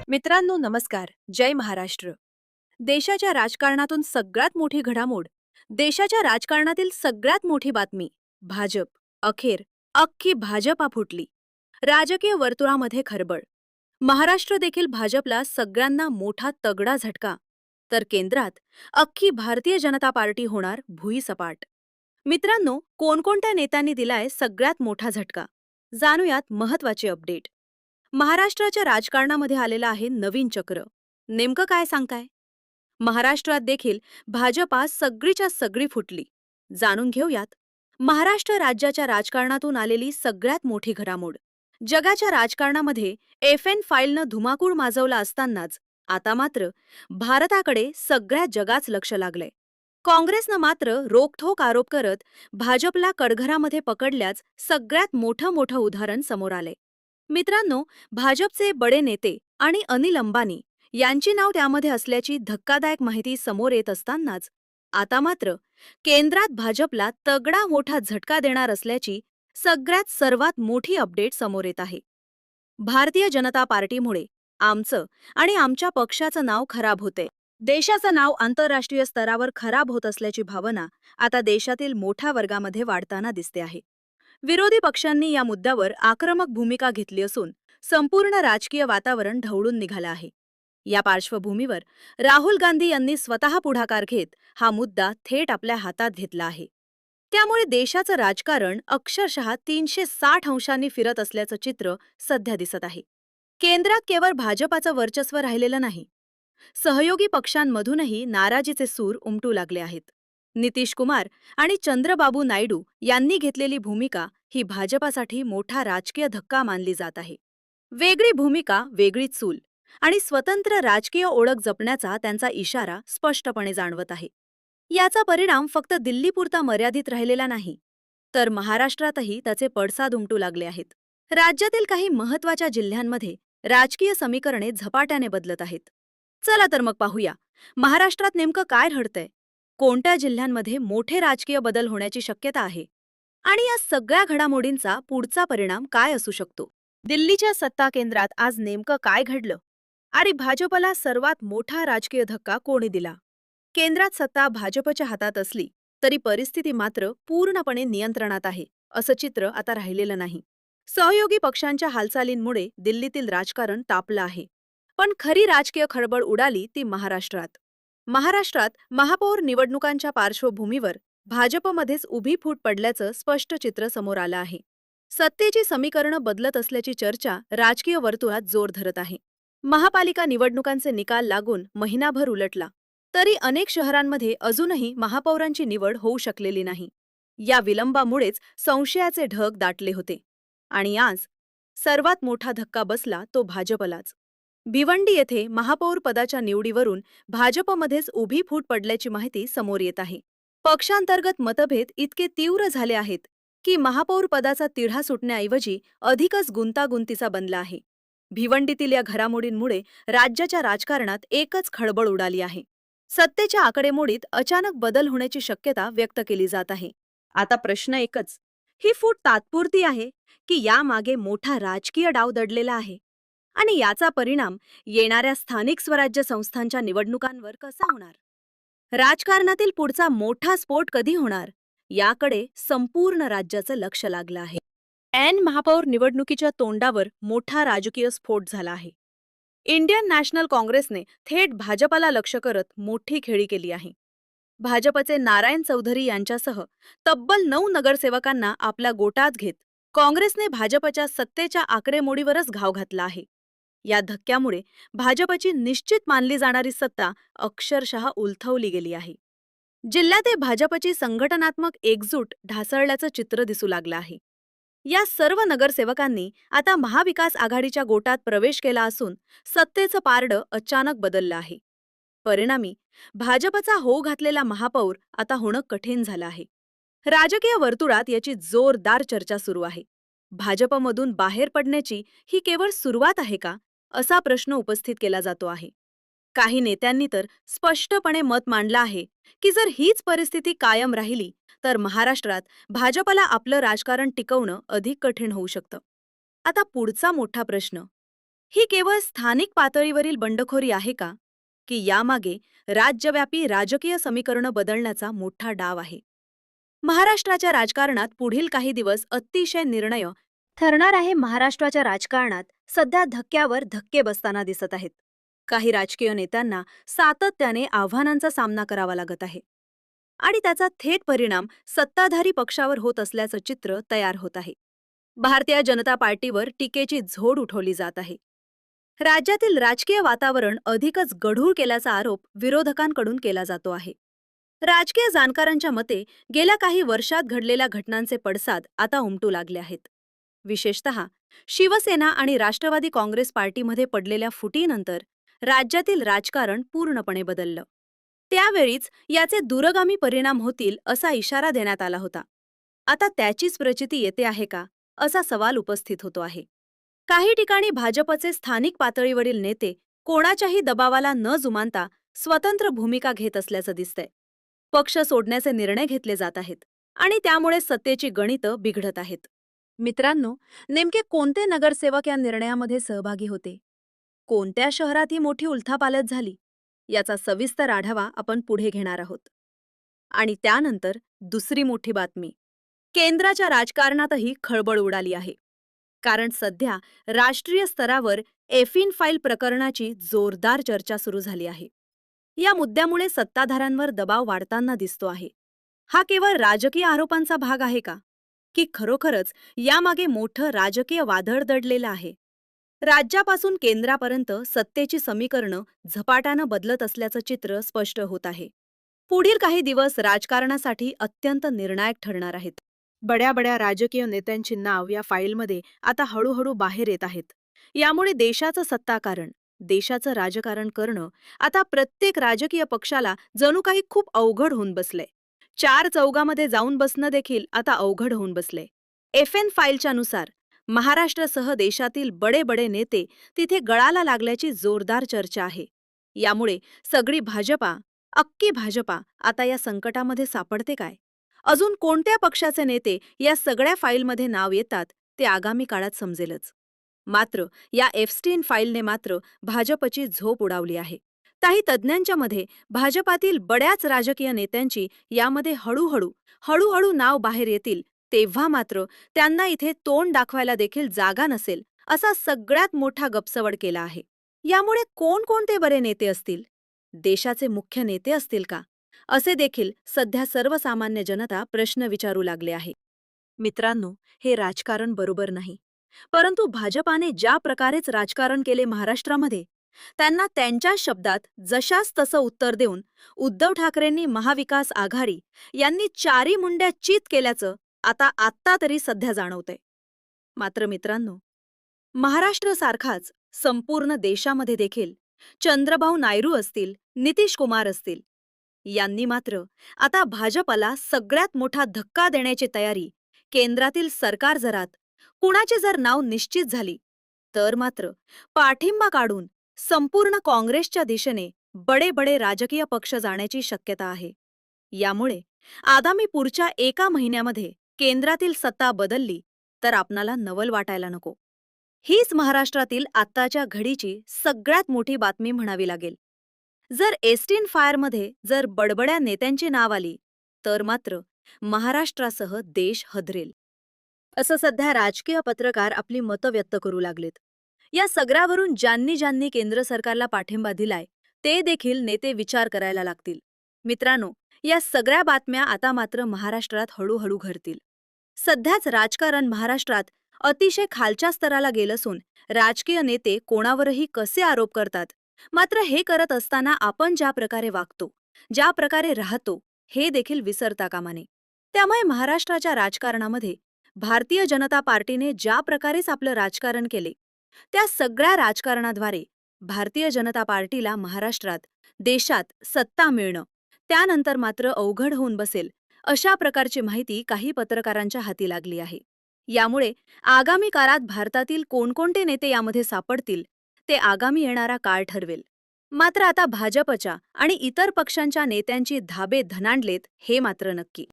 मित्रांनो नमस्कार. जय महाराष्ट्र. देशाच्या राजकारणातून सगळ्यात मोठी घडामोड, देशाच्या राजकारणातील सगळ्यात मोठी बातमी, भाजप. अखेर अख्खी भाजपा फुटली. राजकीय वर्तुळामध्ये खळबळ. महाराष्ट्र देखील भाजपला सगळ्यांना मोठा तगडा झटका. तर केंद्रात अख्खी भारतीय जनता पार्टी होणार भुईसपाट. मित्रांनो, कोणकोणत्या नेत्यांनी दिलाय सगळ्यात मोठा झटका? जाणूयात महत्त्वाचे अपडेट. महाराष्ट्राच्या राजकारणामध्ये आलेलं आहे नवीन चक्र. नेमकं काय सांगताय? महाराष्ट्रात देखील भाजपा सगळीच्या सगळी फुटली. जाणून घेऊयात. महाराष्ट्र राज्याच्या राजकारणातून आलेली सगळ्यात मोठी घडामोड. जगाच्या राजकारणामध्ये FN फाईलनं धुमाकूळ माजवला असतानाच आता मात्र भारताकडे सगळ्या जगाच लक्ष लागलंय. काँग्रेसनं मात्र रोखठोक आरोप करत भाजपला कटघरामध्ये पकडल्याच सगळ्यात मोठं उदाहरण समोर आलंय. मित्रांनो, भाजपचे बडे नेते आणि अनिल अंबानी यांची नाव त्यामध्ये असल्याची धक्कादायक माहिती समोर येत असतानाच आता मात्र केंद्रात भाजपला तगडा मोठा झटका देणार असल्याची सर्वात मोठी अपडेट समोर येत आहे. भारतीय जनता पार्टीमुळे आमचं आणि आमच्या पक्षाचं नाव खराब होते. देशाचं नाव आंतरराष्ट्रीय स्तरावर खराब होत असल्याची भावना आता देशातील मोठ्या वर्गामध्ये वाढताना दिसते आहे. विरोधी पक्षांनी या मुद्द्यावर आक्रमक भूमिका घेतली असून संपूर्ण राजकीय वातावरण ढवळून निघालं आहे. या पार्श्वभूमीवर राहुल गांधी यांनी स्वतः पुढाकार घेत हा मुद्दा थेट आपल्या हातात घेतला आहे. त्यामुळे देशाचं राजकारण अक्षरशः 360 अंशांनी फिरत असल्याचं चित्र सध्या दिसत आहे. केंद्रात केवळ भाजपाचं वर्चस्व राहिलेलं नाही, सहयोगी पक्षांमधूनही नाराजीचे सूर उमटू लागले आहेत. नितीश कुमार आणि चंद्रबाबू नायडू यांनी घेतलेली भूमिका ही भाजपासाठी मोठा राजकीय धक्का मानली जात आहे. वेगळी भूमिका, वेगळी चूल आणि स्वतंत्र राजकीय ओळख जपण्याचा त्यांचा इशारा स्पष्टपणे जाणवत आहे. याचा परिणाम फक्त दिल्लीपुरता मर्यादित राहिलेला नाही, तर महाराष्ट्रातही त्याचे पडसाद उमटू लागले आहेत. राज्यातील काही महत्त्वाच्या जिल्ह्यांमध्ये राजकीय समीकरणे झपाट्याने बदलत आहेत. चला तर मग पाहूया, महाराष्ट्रात नेमकं काय घडतंय, कोणत्या जिल्ह्यांमध्ये मोठे राजकीय बदल होण्याची शक्यता आहे आणि या सगळ्या घडामोडींचा पुढचा परिणाम काय असू शकतो. दिल्लीच्या सत्ता केंद्रात आज नेमकं काय घडलं आणि भाजपला सर्वात मोठा राजकीय धक्का कोणी दिला? केंद्रात सत्ता भाजपच्या हातात असली तरी परिस्थिती मात्र पूर्णपणे नियंत्रणात आहे असं चित्र आता राहिलेलं नाही. सहयोगी पक्षांच्या हालचालींमुळे दिल्लीतील राजकारण तापलं आहे. पण खरी राजकीय खळबळ उडाली ती महाराष्ट्रात. महाराष्ट्रात महापौर निवडणुकांच्या पार्श्वभूमीवर भाजपमध्येच उभी फूट पडल्याचं स्पष्ट चित्र समोर आलं आहे. सत्तेची समीकरणं बदलत असल्याची चर्चा राजकीय वर्तुळात जोर धरत आहे. महापालिका निवडणुकांचे निकाल लागून महिनाभर उलटला तरी अनेक शहरांमध्ये अजूनही महापौरांची निवड होऊ शकलेली नाही. या विलंबामुळेच संशयाचे ढग दाटले होते. आणि आज सर्वात मोठा धक्का बसला तो भाजपलाच. भिवंडी येथे महापौर पदाच्या निवडीवरून भाजपमध्येच उभी फूट पडल्याची माहिती समोर येत आहे. पक्षांतर्गत मतभेद इतके तीव्र झाले आहेत की महापौर पदाचा तिढा सुटण्याऐवजी अधिकच गुंतागुंतीचा बनला आहे. भिवंडीतील या घडामोडींमुळे राज्याच्या राजकारणात एकच खळबळ उडाली आहे. सत्तेच्या आकडेमोडीत अचानक बदल होण्याची शक्यता व्यक्त केली जात आहे. आता प्रश्न एकच, ही फूट तात्पुरती आहे की यामागे मोठा राजकीय डाव दडलेला आहे आणि याचा परिणाम येणाऱ्या स्थानिक स्वराज्य संस्थांच्या निवडणुकांवर कसा होणार? राजकारणातील पुढचा मोठा स्फोट कधी होणार याकडे संपूर्ण राज्याचं लक्ष लागलं आहे. महापौर निवडणुकीच्या तोंडावर मोठा राजकीय स्फोट झाला आहे. इंडियन नॅशनल काँग्रेसने थेट भाजपला लक्ष करत मोठी खेळी केली आहे. भाजपचे नारायण चौधरी यांच्यासह तब्बल 9 नगरसेवकांना आपल्या गोटात घेत काँग्रेसने भाजपच्या सत्तेच्या आकडेमोडीवरच घाव घातला आहे. या धक्क्यामुळे भाजपची निश्चित मानली जाणारी सत्ता अक्षरशः उलथवली गेली आहे. जिल्ह्यात भाजपची संघटनात्मक एकजूट ढासळल्याचं चित्र दिसू लागलं आहे. या सर्व नगरसेवकांनी आता महाविकास आघाडीच्या गोटात प्रवेश केला असून सत्तेचं पारडं अचानक बदललं आहे. परिणामी भाजपचा होऊ घातलेला महापौर आता होणं कठीण झालं आहे. राजकीय वर्तुळात याची जोरदार चर्चा सुरू आहे. भाजपमधून बाहेर पडण्याची ही केवळ सुरुवात आहे का, असा प्रश्न उपस्थित केला जातो आहे. काही नेत्यांनी तर स्पष्टपणे मत मांडलं आहे की जर हीच परिस्थिती कायम राहिली तर महाराष्ट्रात भाजपला आपलं राजकारण टिकवणं अधिक कठीण होऊ शकतं. आता पुढचा मोठा प्रश्न, ही केवळ स्थानिक पातळीवरील बंडखोरी आहे का, की यामागे राज्यव्यापी राजकीय समीकरणं बदलण्याचा मोठा डाव आहे? महाराष्ट्राच्या राजकारणात पुढील काही दिवस अतिशय निर्णय ठरणार आहे. महाराष्ट्राच्या राजकारणात सध्या धक्क्यावर धक्के बसताना दिसत आहेत. काही राजकीय नेत्यांना सातत्याने आव्हानांचा सामना करावा लागत आहे आणि त्याचा थेट परिणाम सत्ताधारी पक्षावर होत असल्याचं चित्र तयार होत आहे. भारतीय जनता पार्टीवर टीकेची झोड उठवली जात आहे. राज्यातील राजकीय वातावरण अधिकच गढूळ केल्याचा आरोप विरोधकांकडून केला जातो आहे. राजकीय जाणकारांच्या मते गेल्या काही वर्षात घडलेल्या घटनांचे पडसाद आता उमटू लागले आहेत. विशेषतः शिवसेना आणि राष्ट्रवादी काँग्रेस पार्टीमध्ये पडलेल्या फुटीनंतर राज्यातील राजकारण पूर्णपणे बदललं. त्यावेळीच याचे दूरगामी परिणाम होतील असा इशारा देण्यात आला होता. आता त्याचीच प्रचिती येते आहे का, असा सवाल उपस्थित होतो आहे. काही ठिकाणी भाजपचे स्थानिक पातळीवरील नेते कोणाच्याही दबावाला न जुमानता स्वतंत्र भूमिका घेत असल्याचं दिसतंय. पक्ष सोडण्याचे निर्णय घेतले जात आहेत आणि त्यामुळे सत्तेची गणितं बिघडत आहेत. मित्रांनो, नेमके कोणते नगरसेवक या निर्णयामध्ये सहभागी होते? कोणत्या शहरात ही मोठी उलथापालथ झाली? याचा सविस्तर आढावा आपण पुढे घेणार आहोत. आणि त्यानंतर दुसरी मोठी बातमी. केंद्राच्या राजकारणातही खळबळ उडाली आहे. कारण सध्या राष्ट्रीय स्तरावर एफिन फाईल प्रकरणाची जोरदार चर्चा सुरू झाली आहे. या मुद्द्यामुळे सत्ताधाऱ्यांवर दबाव वाढताना दिसतो आहे. हा केवळ राजकीय आरोपांचा भाग आहे का, की खरोखरच यामागे मोठं राजकीय वादळ दडलेलं आहे? राज्यापासून केंद्रापर्यंत सत्तेची समीकरणं झपाट्यानं बदलत असल्याचं चित्र स्पष्ट होत आहे. पुढील काही दिवस राजकारणासाठी अत्यंत निर्णायक ठरणार आहेत. बड्या राजकीय नेत्यांची नाव या फाईलमध्ये आता हळूहळू बाहेर येत आहेत. यामुळे देशाचं सत्ताकारण, देशाचं राजकारण करणं आता प्रत्येक राजकीय पक्षाला जणू काही खूप अवघड होऊन बसलंय. चार चौघामध्ये जाऊन बसणं देखील आता अवघड होऊन बसलंय. FN फाईलच्या नुसार महाराष्ट्रासह देशातील बडे नेते तिथे गळाला लागल्याची जोरदार चर्चा आहे. यामुळे सगळी भाजपा, अख्खी भाजपा आता या संकटामध्ये सापडते काय? अजून कोणत्या पक्षाचे नेते या सगळ्या फाईलमध्ये नाव येतात ते आगामी काळात समजेलच. मात्र या एफस्टीन फाईलने मात्र भाजपची झोप उडावली आहे. काही तज्ज्ञांच्या मते भाजपातील बड्याच राजकीय नेत्यांची यामध्ये हळूहळू नाव बाहेर येतील तेव्हा मात्र त्यांना इथे तोंड दाखवायला देखील जागा नसेल असा सगळ्यात मोठा गपसवड केला आहे. यामुळे कोणकोणते बरे नेते असतील? देशाचे मुख्य नेते असतील का? असे देखील सध्या सर्वसामान्य जनता प्रश्न विचारू लागले आहे. मित्रांनो, हे राजकारण बरोबर नाही. परंतु भाजपाने ज्या प्रकारेच राजकारण केले महाराष्ट्रामध्ये, त्यांना त्यांच्या शब्दात जशास तसं उत्तर देऊन उद्धव ठाकरेंनी महाविकास आघाडी यांनी चारी मुंड्या चित केल्याचं आत्ता तरी सध्या जाणवतंय. मात्र मित्रांनो, महाराष्ट्रासारखाच संपूर्ण देशामध्ये देखील चंद्रभाऊ नायडू असतील, नितीश कुमार असतील, यांनी मात्र आता भाजपला सगळ्यात मोठा धक्का देण्याची तयारी केंद्रातील सरकार कुणाचे जर नाव निश्चित झाली तर मात्र पाठिंबा काढून संपूर्ण काँग्रेसच्या दिशेने बडे राजकीय पक्ष जाण्याची शक्यता आहे. यामुळे आगामी पुढच्या एका महिन्यामध्ये केंद्रातील सत्ता बदलली तर आपणाला नवल वाटायला नको. हीच महाराष्ट्रातील आत्ताच्या घडीची सगळ्यात मोठी बातमी म्हणावी लागेल. जर एस्टीन फायरमध्ये जर बडबड्या नेत्यांची नाव आली तर मात्र महाराष्ट्रासह देश हदरेल, असं सध्या राजकीय पत्रकार आपली मतं व्यक्त करू लागलेत. या सगळ्यावरून ज्यांनी केंद्र सरकारला पाठिंबा दिलाय ते देखील नेते विचार करायला लागतील. मित्रांनो, या सगळ्या बातम्या आता मात्र महाराष्ट्रात हळूहळू घडतील. सध्याच राजकारण महाराष्ट्रात अतिशय खालच्या स्तराला गेलं असून राजकीय नेते कोणावरही कसे आरोप करतात, मात्र हे करत असताना आपण ज्या प्रकारे वागतो, ज्या प्रकारे राहतो, हे देखील विसरता कामा नये. त्यामुळे महाराष्ट्राच्या राजकारणामध्ये भारतीय जनता पार्टीने ज्या प्रकारेच आपलं राजकारण केले, त्या सगळ्या राजकारणाद्वारे भारतीय जनता पार्टीला महाराष्ट्रात, देशात सत्ता मिळणं त्यानंतर मात्र अवघड होऊन बसेल, अशा प्रकारची माहिती काही पत्रकारांच्या हाती लागली आहे. यामुळे आगामी काळात भारतातील कोणकोणते नेते यामध्ये सापडतील ते आगामी येणारा काळ ठरवेल. मात्र आता भाजपच्या आणि इतर पक्षांच्या नेत्यांची धाबे धनांडलेत हे मात्र नक्की.